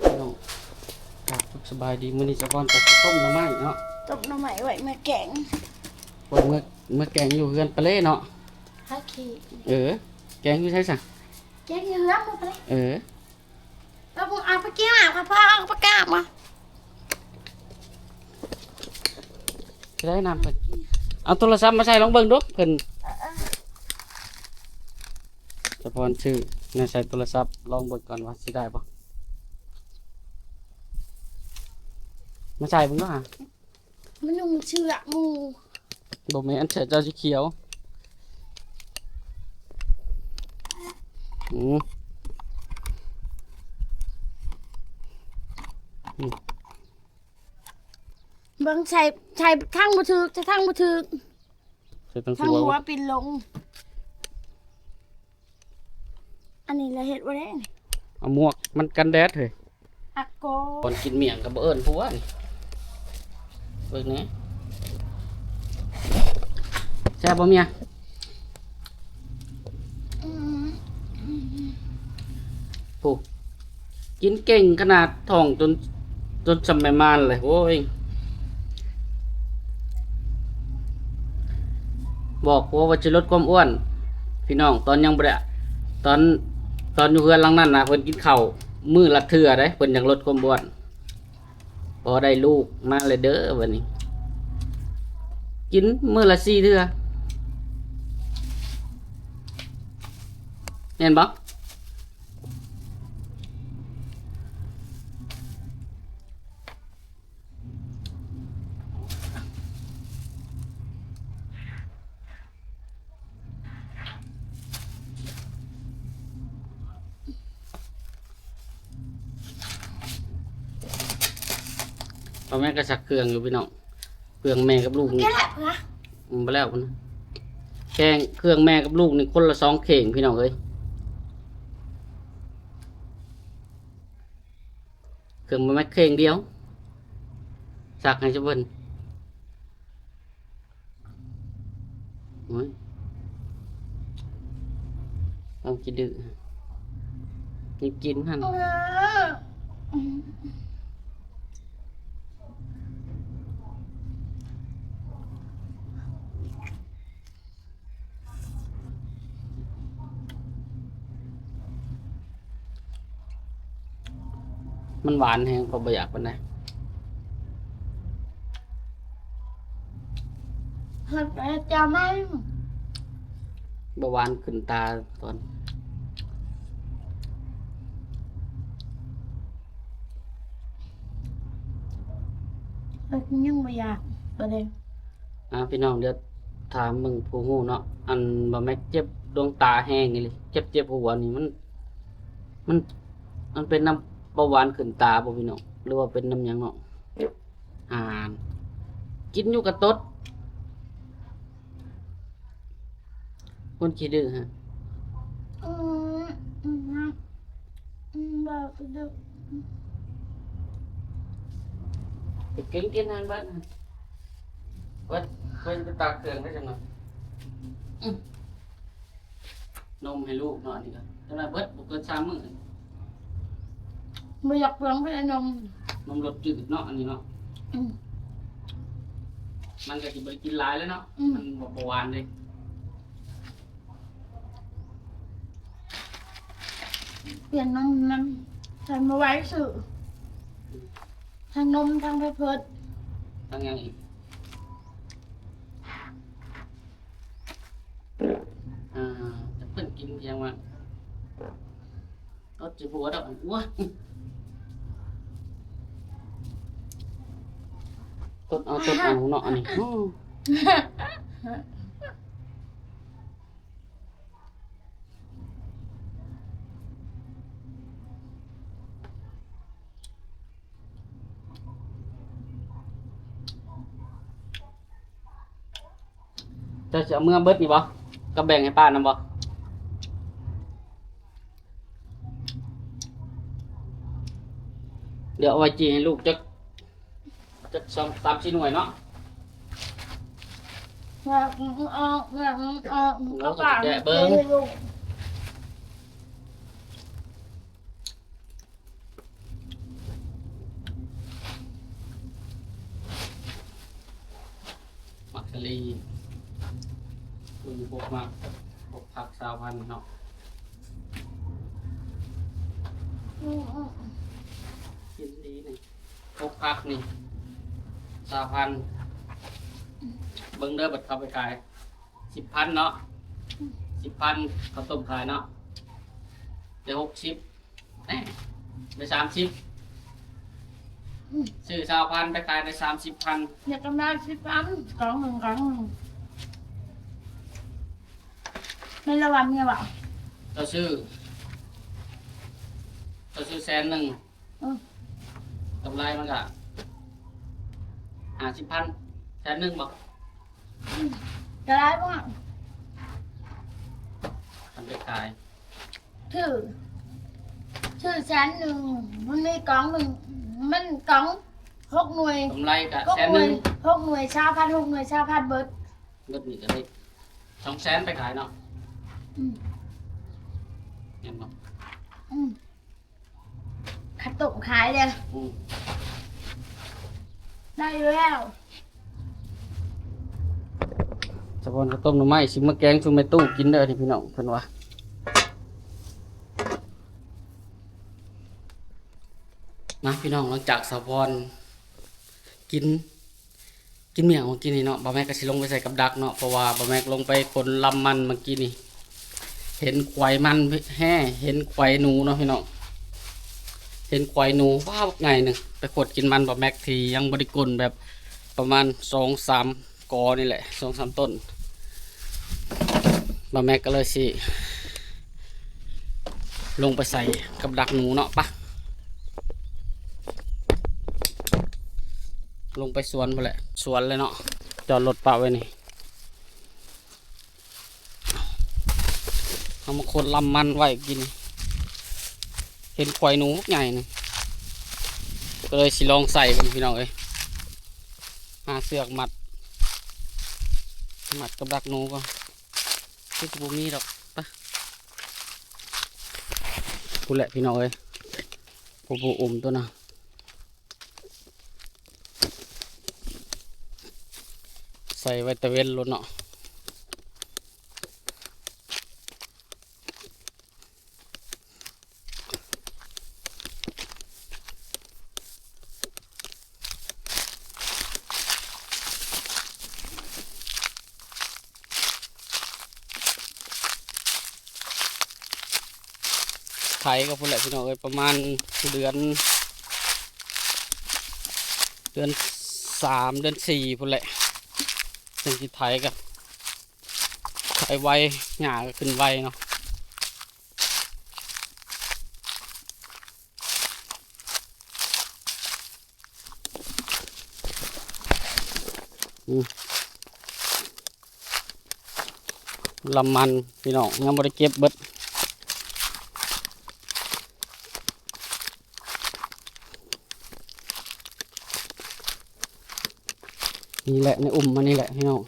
พี่น้องครับสบายดีมื้อนี้จะก่อนจะต้มหน่อไม้เนาะต้มหน่อไม้ไว้มาแกงเมื่อแกงอยู่เฮือนปลาเล่เนาะฮักขี้แกงอยู่ใช่ซะแกงอยู่เฮือนบ่ไปแล้วมึงเอาไปกินอ่ะพ่อเอาไปกราบมาจะได้นำเพิ่นเอาโทรศัพท์มาใส่ลองเบิ่งดูเพิ่นจะพรชื่อน่าใส่โทรศัพท์ลองเบิ่งก่อนว่าสิได้บ่มาใส่เบิ่งเนาะฮะมันนุ่งเชือกหมูบ่แม่นเสื้อเจ้าสีเขียวเบิ่งใส่ทั้งบ่ถึกจะทั้งบ่ถึกใส่ตั้ง ทั้ง ตัว หัวปิ่นลงอันนี้ละเฮ็ดบ่ได้นี่เอาหมวกมันกันแดดเฮ้ยอักโกก่อนกินเมี่ยงก็บ่เอิ้นผัวนี่เบิ่งแหน่แซ่บบ่เมียผู้กินเก่งขนาดท้องจนสมัยมานเลยโอ้ยบอกว่าจะลดความอ้วนพี่น้องตอนยังบ่ได้ตอนอยู่เฮือนหลังนั้นน่ะเพิ่นกินข้าวมื้อละเทื่อเด้เพิ่นยังลดความอ้วนพอได้ลูกมาเลยเด้อบัดนี้กินมื้อละ4เทื่อเห็นบ่พ่อแม่ก็สักเครื่องอยู่พี่น้องเครื่องแม่กับลูกนี่แกะเหรอไปแล้วนะแกงเครื่องแม่กับลูกนี่คนละ2เข่งพี่น้องเอ้ยเครื่องมันไม่เข่งเดียวสักให้เจ้าเพิ่นโอ้ยเอากินดื้อนี่กินหั่นมันหวานแฮงก็บ่อยากปานใดเฮ็ดไปเจ้าแม่บ่หวานขึ้นตาตอนยังบ่อยากบ่ได้พี่น้องเดี๋ยวถามมึงผู้ฮู้เนาะอันบ่แม่นเจ็บดวงตาแห้งนี่เลยเจ็บหัวนี่มันเป็นน้ำเบาหวานขึ้นตาบ่พี่น้องหรือว่าเป็นน้ำหยังเนาะกินอยู่กับตดคนขี้ดื้อฮะบ่ดื้อไปเก่งกินทางบ้านเพิ่นไปตากเครื่องได้จังเนาะนมให้ลูกเนาะนี่ก็จังได๋เบิดบ่เกิน3มื้อบ่อยากเปลืองไปนมนมรสจืดเนาะอันนี้เนาะมันก็สิบ่ได้กินหลายแล้วเนาะมันบ่หวานเลยเปลี่ยนนมนั้นใส่มาไว้สื่อทางนมทางไปเพิดทางหยังอีกจะเพิ่นกินเพียงว่ารสสิบัวดอกอ้วต้นเอาเนาะอันนี้จะเอาเมื่อเบิดนี่บ่ก็แบ่งให้ป้านำบ่เดี๋ยวเอาไว้จีให้ลูกจัก3-4หน่วยเนาะเอาปากแกะเบิ่ง ลีพวกมากพวกผักสาวพันเนาะ อืมอืม กินดีนี่พวกผักนี่สาวพันเบิ่งเด้อบัดเข้าไปขาย10,000เนาะ10,000ข้าวต้มขายเนาะได้60ได้30ซื้อสาวพันไปขายได้30,000 อยากกำไร10 อันกล่องหนึ่งไม่ระวังเนี่ยว่ะ เราซื้อ100,000กำไรมันก็50,000100,000บอก จะได้ป่ะ ทำไปขาย ชื่อ100,000มันมีกล่องหนึ่งมันกล่อง6 หน่วย กำไรก็ 6 หน่วย6 หน่วยชาพัน6 หน่วยชาพันเบิด เงินนี่ก็ได้200,000ไปขายเนาะ อืม เห็นบ่ อืมขัดตุ่มขายเลย อืม ได้อยู่แล้ว สะพอนข้าวต้มหน่อไม้สิมาแกงซุมในตู้กินเด้อที่พี่น้องเพิ่นว่านะพี่น้องหลังจากสะพอนกินเมี่ยงเมื่อกี้นี่เนาะบ่แม่ก็สิลงไปใส่กับดักเนาะเพราะว่าบ่แม่ลงไปคนลำมันเมื่อกี้นี่เห็นควายมันแห่เห็นควายหนูเนาะพี่น้องเห็นควายหนูว้าวไงหนึ่งไปขดกินมันบ่แม่ทียังบ่ได้กลนแบบประมาณ 2-3 กอนี่แหละ 2-3 ต้นบ่แม่ก็เลยสิลงไปใส่กับดักหนูเนาะปะลงไปสวนไปแหละสวนเลยเนาะจอดรถปะไว้นี่เอามาคนลำมันไว้กินเห็นควายหนูใหญ่นึงก็เลยสิลองใส่กันพี่น้องเอ้ยหาเสือกมัดกับดักหนูก็ที่จะมีดอกปะพูดแหละพี่น้องเอ้ยผู้อมตัวน่ะใส่ไว้ตะเวนรถเนาะไถก็พูดแหละพี่น้องเอ้ยประมาณเดือน3 เดือน 4พูดแหละถึงที่ไถกับไถไวหญ้าก็ขึ้นไวเนาะลำมันพี่น้องยังไม่ได้เก็บเบิดนี่แหละในอุ่มมันนี่แหละพี่น้อง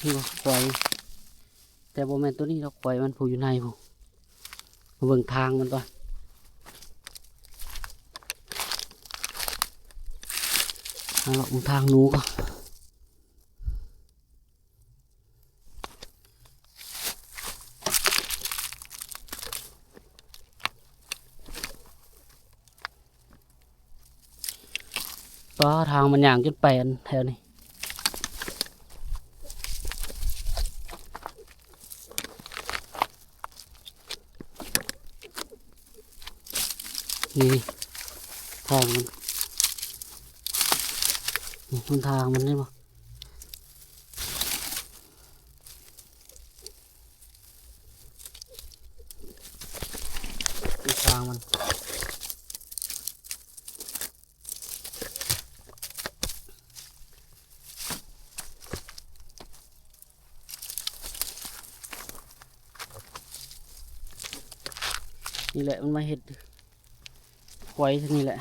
นี่ก็ควายแต่โบแมนตัวนี้เราควายมันผูอยู่ในผูมาเบิ่งทางมันก่อนเอาละทางหนูก็ก็ทางมันอย่างจนแปลนแถวนี้นี่ทางมันนี่มันทางมันได้ปะนี่ทางมันนี่แหละมันมาเห็ดไว้ที่นี่แหละ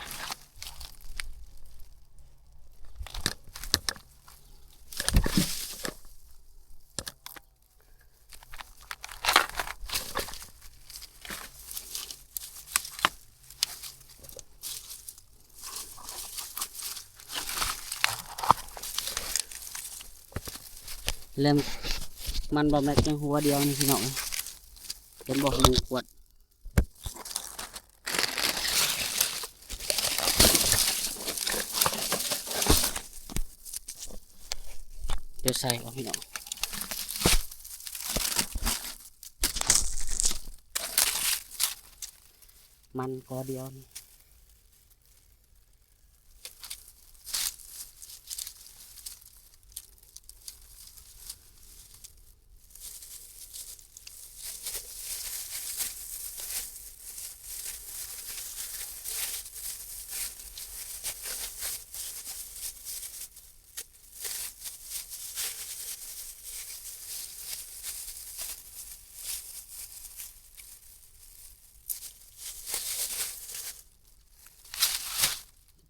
เริ่มมันบ่แม็กยังหัวเดียวนี่พี่น้องเห็นบอกหนึ่งขวดเดี๋ยวใส่ก่อนพี่น้องมันก็เดียวนี่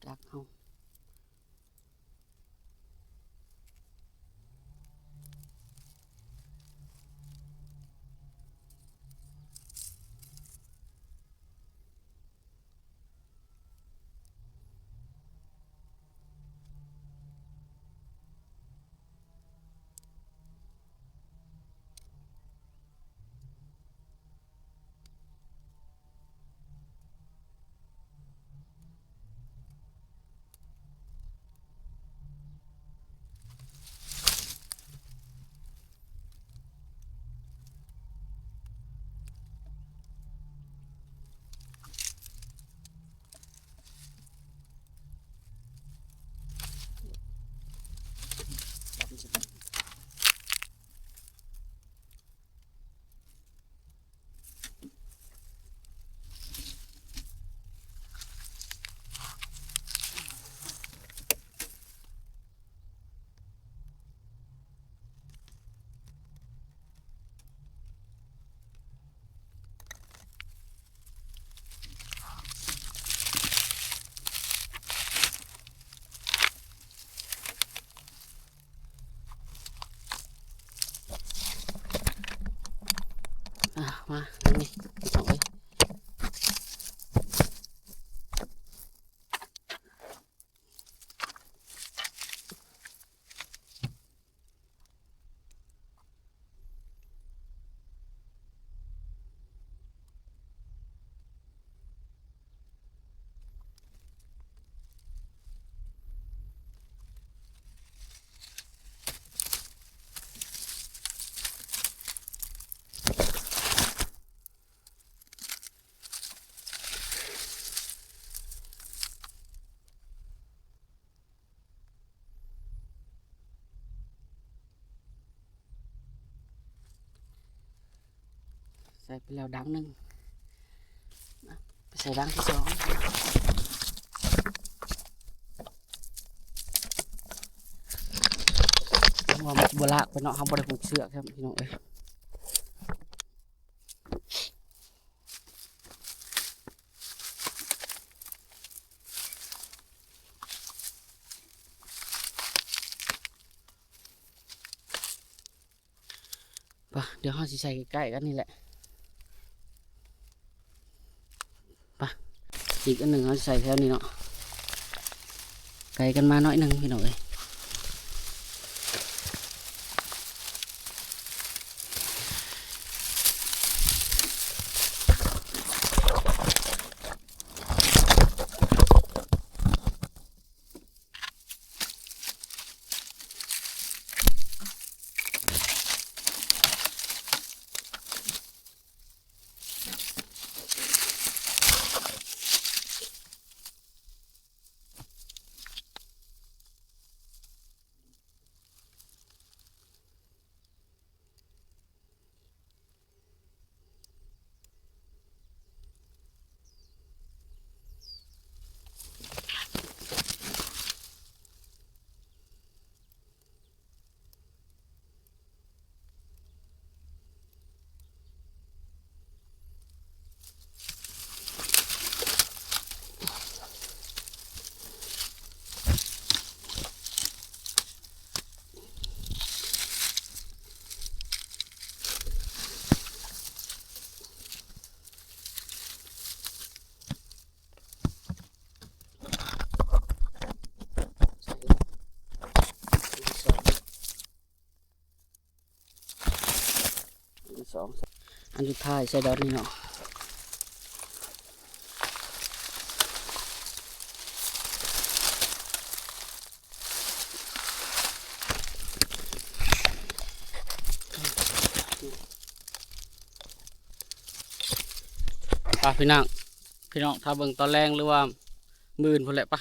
จักเอา มาอันนี้เอาไว้ใส่ไปแล้วดังหนึ่งไปใส่ดังที่สองว่ามันบละไปเนาะเขาบริผูกเสือกครับพี่น้องเอ้ยปะเดี๋ยวเขาสิใส่ใกล้ๆกันนี่แหละปะอีกอันหนึ่งเขาใส่แถวนี้เนาะไกลกันมาหน่อยหนึ่งพี่น้องเอ้ย อันสุดท้ายใส่ดอกนี่เนาะพี่น้องถ้าเบิ่งตอนแรงหรือว่ามื่นพุ่นแหละปะ